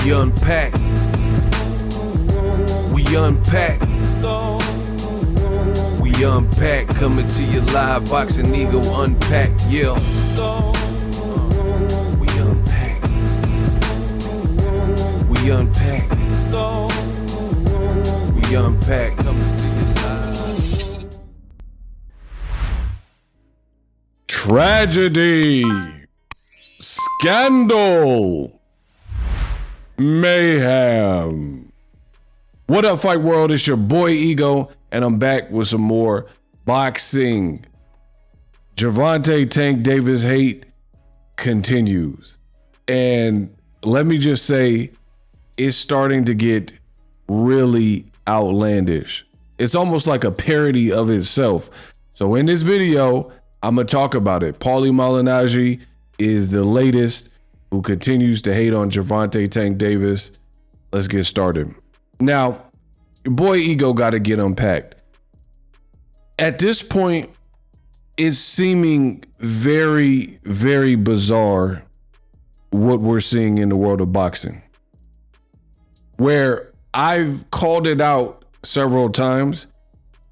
We unpack. We unpack. We unpack. Coming to you live. Boxingego unpack. Yeah. We unpack. We unpack. We unpack. Coming to you live. Tragedy. Scandal. Mayhem. What up, Fight World? It's your boy Ego, and I'm back with some more boxing. Gervonta Tank Davis hate continues. And let me just say, it's starting to get really outlandish. It's almost like a parody of itself. So in this video, I'm going to talk about it. Paulie Malignaggi is the latest who continues to hate on Gervonta Tank Davis. Let's get started. Now, your boy Ego got to get unpacked. At this point, it's seeming very, very bizarre what we're seeing in the world of boxing. Where I've called it out several times,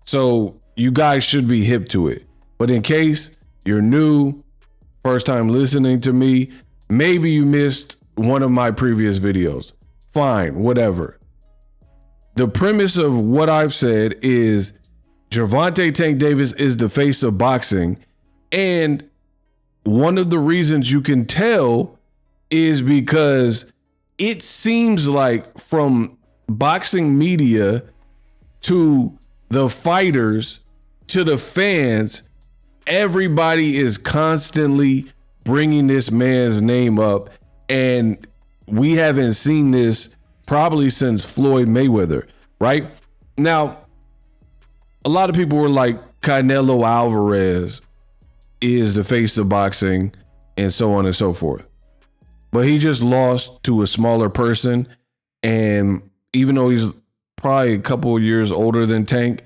so you guys should be hip to it. But in case you're new, first time listening to me, maybe you missed one of my previous videos. Fine, whatever. The premise of what I've said is Gervonta Tank Davis is the face of boxing. And one of the reasons you can tell is because it seems like from boxing media to the fighters to the fans, everybody is constantly bringing this man's name up, and we haven't seen this probably since Floyd Mayweather, right? Now, a lot of people were like, Canelo Alvarez is the face of boxing and so on and so forth. But he just lost to a smaller person, and even though he's probably a couple of years older than Tank,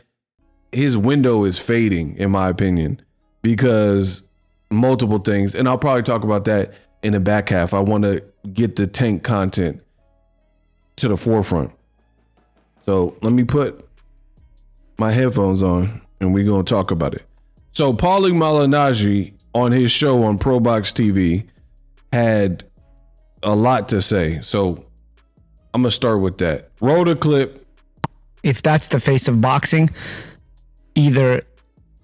his window is fading, in my opinion, because multiple things, and I'll probably talk about that in the back half. I want to get the Tank content to the forefront. So let me put my headphones on and we're going to talk about it. So Paulie Malignaggi on his show on Pro Box TV had a lot to say. So I'm going to start with that. Roll the clip. If that's the face of boxing, either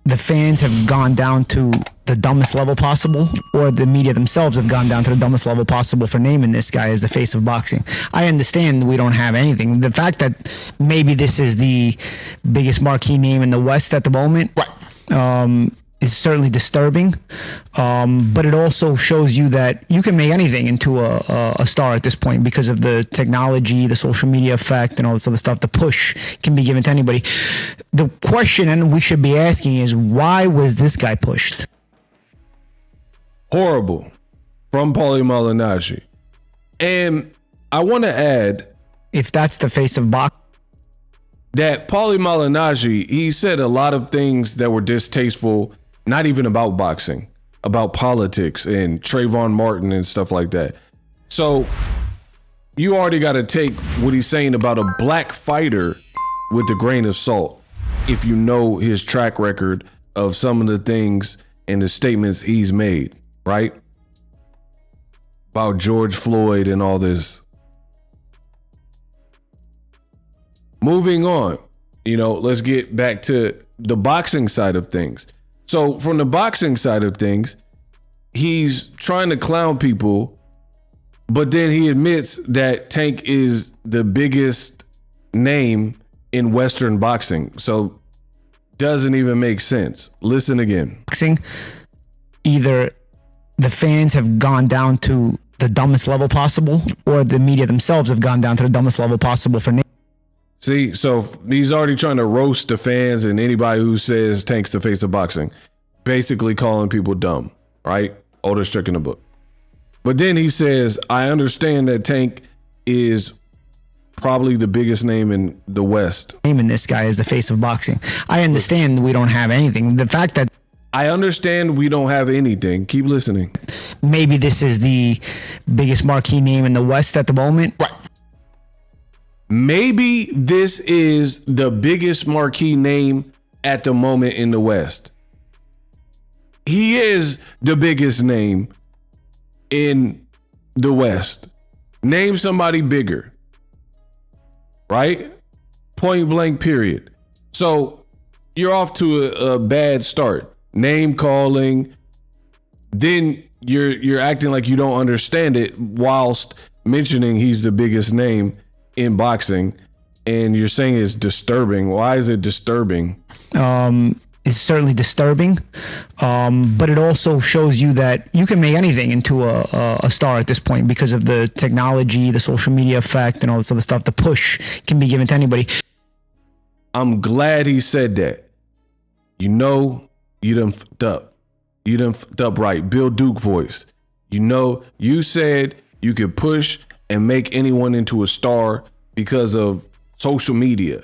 the fans have gone down to the dumbest level possible, or the media themselves have gone down to the dumbest level possible for naming this guy as the face of boxing. I understand we don't have anything. The fact that maybe this is the biggest marquee name in the West at the moment, is certainly disturbing. But it also shows you that you can make anything into a star at this point because of the technology, the social media effect, and all this other stuff. The push can be given to anybody. The question, and we should be asking, is why was this guy pushed? Horrible from Paulie Malignaggi. And I want to add, if that's the face of boxing, that Paulie Malignaggi, he said a lot of things that were distasteful, not even about boxing, about politics and Trayvon Martin and stuff like that. So you already got to take what he's saying about a black fighter with a grain of salt, if you know his track record of some of the things and the statements he's made, right? About George Floyd and all this. Moving on, let's get back to the boxing side of things. So from the boxing side of things, he's trying to clown people, but then he admits that Tank is the biggest name in Western boxing. So doesn't even make sense. Listen again. Boxing, either the fans have gone down to the dumbest level possible, or the media themselves have gone down to the dumbest level possible for naming. See, so he's already trying to roast the fans and anybody who says Tank's the face of boxing, basically calling people dumb, right? Oldest trick in the book. But then he says, I understand that Tank is probably the biggest name in the West. Naming this guy as the face of boxing. I understand we don't have anything. The fact that I understand we don't have anything. Keep listening. Maybe this is the biggest marquee name in the West at the moment. Right. maybe this is the biggest marquee name at the moment in the West. He is the biggest name in the West. Name somebody bigger, right? Point blank, period. So you're off to a bad start. Name calling, then you're acting like you don't understand it whilst mentioning he's the biggest name in boxing, and you're saying it's disturbing. Why is it disturbing? It's certainly disturbing, but it also shows you that you can make anything into a star at this point because of the technology, the social media effect, and all this other stuff. The push can be given to anybody. I'm glad he said that. You know, you done fucked up. You done fucked up right. Bill Duke voice. You know, you said you could push and make anyone into a star because of social media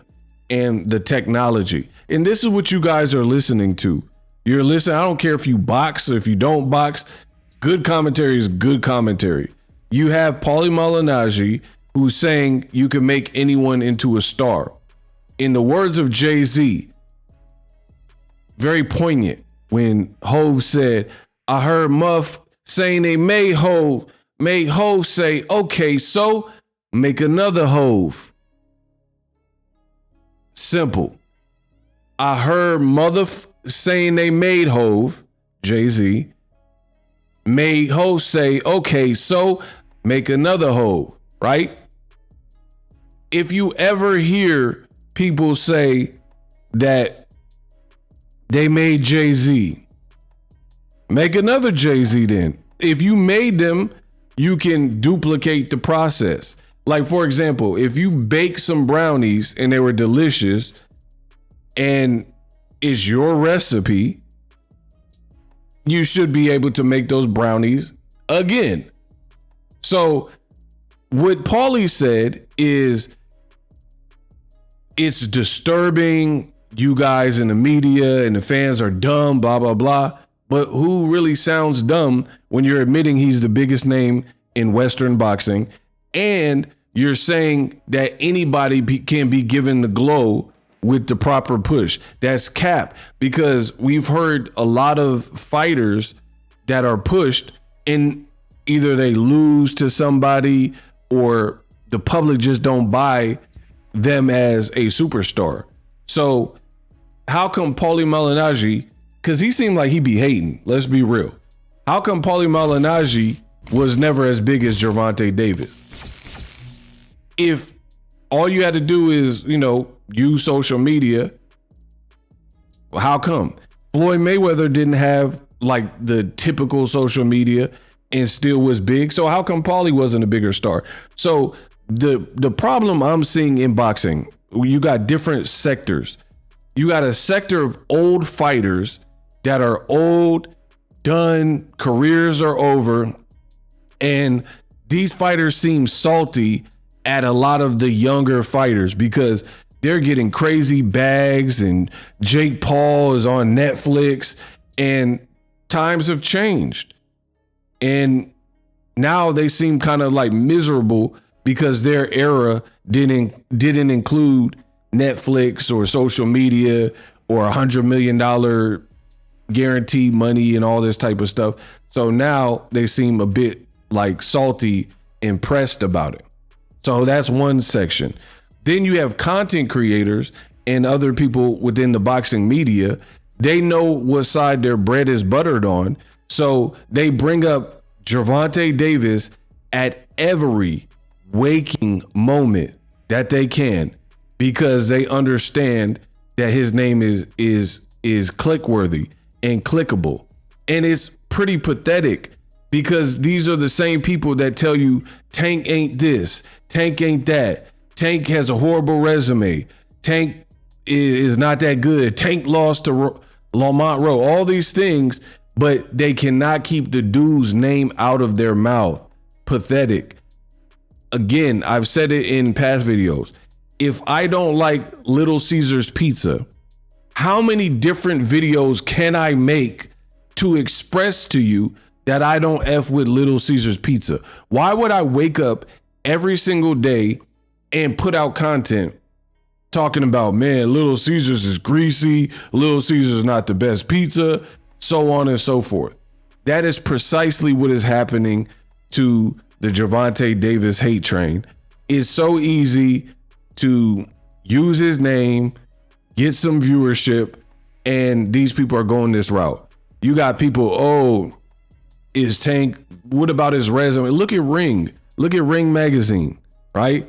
and the technology. And this is what you guys are listening to. You're listening. I don't care if you box or if you don't box. Good commentary is good commentary. You have Paulie Malignaggi who's saying you can make anyone into a star. In the words of Jay-Z, very poignant when Hov said, I heard Muff saying they made Hov say, okay, so make another Hov. Simple. I heard saying they made Hov, Jay-Z, made Hov say, okay, so make another Hov, right? If you ever hear people say that they made Jay-Z, make another Jay-Z then. If you made them, you can duplicate the process. Like, for example, if you bake some brownies and they were delicious and it's your recipe, you should be able to make those brownies again. So what Paulie said is it's disturbing. You guys in the media and the fans are dumb, blah, blah, blah. But who really sounds dumb when you're admitting he's the biggest name in Western boxing and you're saying that anybody can be given the glow with the proper push? That's cap, because we've heard a lot of fighters that are pushed and either they lose to somebody or the public just don't buy them as a superstar. So how come Paulie Malignaggi, because he seemed like he be hating, let's be real. How come Paulie Malignaggi was never as big as Gervonta Davis? If all you had to do is, use social media, how come? Floyd Mayweather didn't have like the typical social media and still was big. So how come Paulie wasn't a bigger star? So the problem I'm seeing in boxing, you got different sectors. You got a sector of old fighters that are old, done, careers are over, and these fighters seem salty at a lot of the younger fighters because they're getting crazy bags and Jake Paul is on Netflix and times have changed. And now they seem kind of like miserable because their era didn't include Netflix or social media or $100 million guaranteed money and all this type of stuff. So now they seem a bit like salty and pressed about it. So that's one section. Then you have content creators and other people within the boxing media. They know what side their bread is buttered on. So they bring up Gervonta Davis at every waking moment that they can because they understand that his name is click-worthy and clickable. And it's pretty pathetic because these are the same people that tell you Tank ain't this, Tank ain't that, Tank has a horrible resume, Tank is not that good, Tank lost to Lamont Rowe, all these things, but they cannot keep the dude's name out of their mouth. Pathetic. Again, I've said it in past videos. If I don't like Little Caesars pizza, how many different videos can I make to express to you that I don't F with Little Caesars pizza? Why would I wake up every single day and put out content talking about, man, Little Caesars is greasy, Little Caesars is not the best pizza, so on and so forth. That is precisely what is happening to the Gervonta Davis hate train. It's so easy to use his name, get some viewership, and these people are going this route. You got people, oh, is Tank, what about his resume? Look at Ring magazine, right?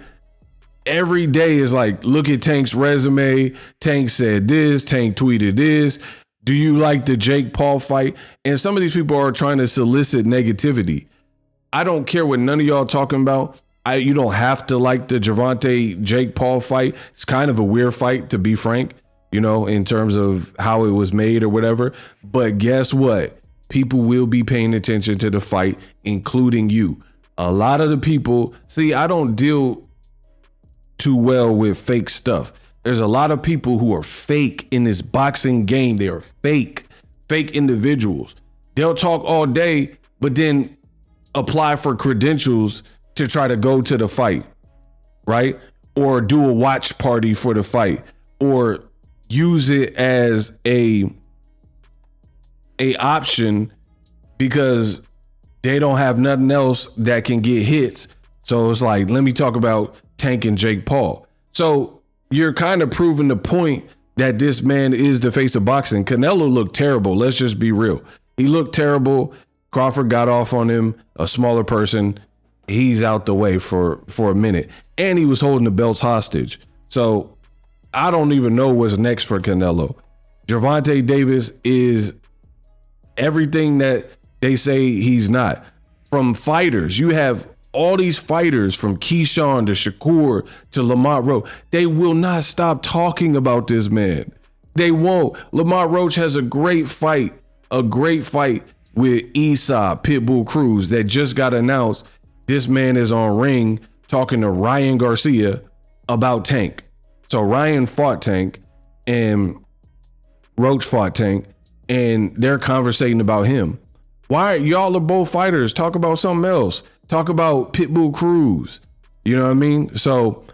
Every day is like, look at Tank's resume. Tank said this, Tank tweeted this. Do you like the Jake Paul fight? And some of these people are trying to solicit negativity. I don't care what none of y'all talking about. You don't have to like the Gervonta Jake Paul fight. It's kind of a weird fight, to be frank, you know, in terms of how it was made or whatever. But guess what? People will be paying attention to the fight, including you. A lot of the people, see, I don't deal too well with fake stuff. There's a lot of people who are fake in this boxing game. They are fake individuals. They'll talk all day, but then apply for credentials to try to go to the fight, right? Or do a watch party for the fight, or use it as a option because they don't have nothing else that can get hits. So it's like, let me talk about Tank and Jake Paul. So you're kind of proving the point that this man is the face of boxing. Canelo looked terrible. Let's just be real. He looked terrible. Crawford got off on him, a smaller person. He's out the way for a minute. And he was holding the belts hostage. So I don't even know what's next for Canelo. Gervonta Davis is everything that they say he's not. From fighters, you have all these fighters from Keyshawn to Shakur to Lamont Roach. They will not stop talking about this man. They won't. Lamont Roach has a great fight with Esau Pitbull Cruz that just got announced. This man is on Ring talking to Ryan Garcia about Tank. So Ryan fought Tank and Roach fought Tank, and they're conversating about him. Why? Y'all are both fighters. Talk about something else. Talk about Pitbull Cruz. You know what I mean? So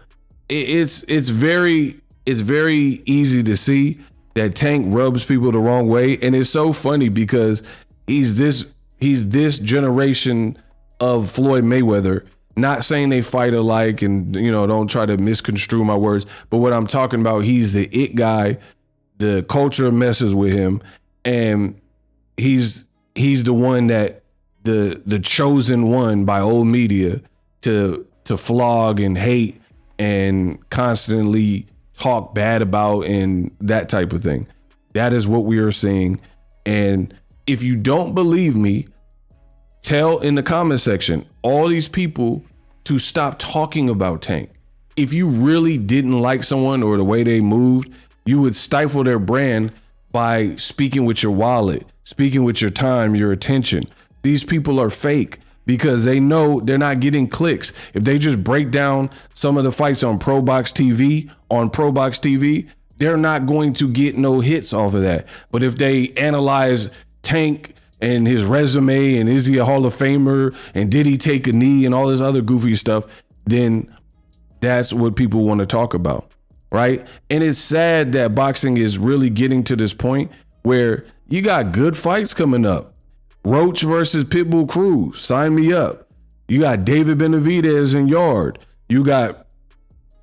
it's very easy to see that Tank rubs people the wrong way. And it's so funny because he's this generation of Floyd Mayweather. Not saying they fight alike, and you know, don't try to misconstrue my words, but what I'm talking about, he's the it guy. The culture messes with him, and he's the one that the chosen one by old media to flog and hate and constantly talk bad about and that type of thing. That is what we are seeing. And if you don't believe me, tell in the comment section all these people to stop talking about Tank. If you really didn't like someone or the way they moved, you would stifle their brand by speaking with your wallet, speaking with your time, your attention. These people are fake because they know they're not getting clicks. If they just break down some of the fights on Pro Box TV, they're not going to get no hits off of that. But if they analyze Tank and his resume and is he a Hall of Famer and did he take a knee and all this other goofy stuff, then that's what people want to talk about, right? And it's sad that boxing is really getting to this point where you got good fights coming up. Roach versus Pitbull Cruz, sign me up. You got David Benavidez and Yard. You got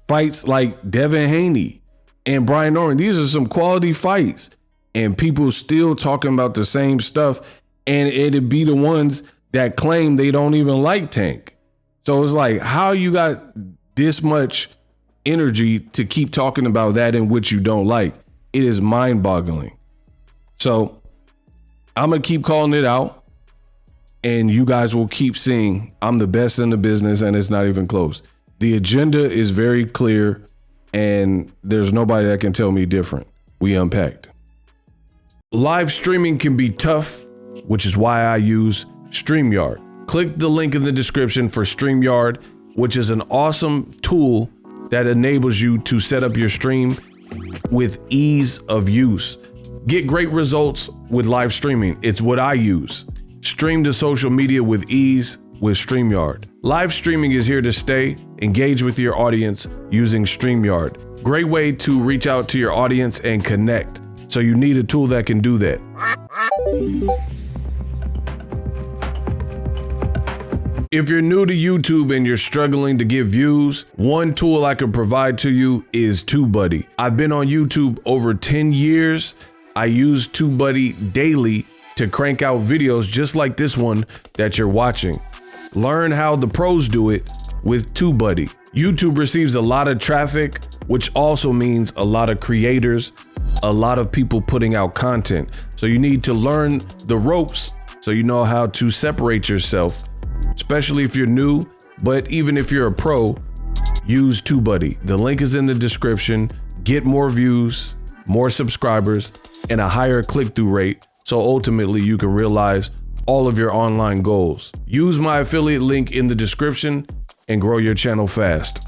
fights like Devin Haney and Brian Norman. These are some quality fights, and people still talking about the same stuff, and it'd be the ones that claim they don't even like Tank. So it's like, how you got this much energy to keep talking about that in which you don't like? It is mind-boggling. So I'm going to keep calling it out, and you guys will keep seeing I'm the best in the business, and it's not even close. The agenda is very clear, and there's nobody that can tell me different. We unpacked. Live streaming can be tough, which is why I use StreamYard. Click the link in the description for StreamYard, which is an awesome tool that enables you to set up your stream with ease of use. Get great results with live streaming. It's what I use. Stream to social media with ease. with StreamYard. Live streaming is here to stay. Engage with your audience using StreamYard. Great way to reach out to your audience and connect. So you need a tool that can do that. If you're new to YouTube and you're struggling to get views, one tool I can provide to you is TubeBuddy. I've been on YouTube over 10 years. I use TubeBuddy daily to crank out videos just like this one that you're watching. Learn how the pros do it with TubeBuddy. YouTube receives a lot of traffic, which also means a lot of creators, a lot of people putting out content. So you need to learn the ropes so you know how to separate yourself, especially if you're new, but even if you're a pro, use TubeBuddy. The link is in the description. Get more views, more subscribers, and a higher click-through rate, so ultimately you can realize all of your online goals. Use my affiliate link in the description and grow your channel fast.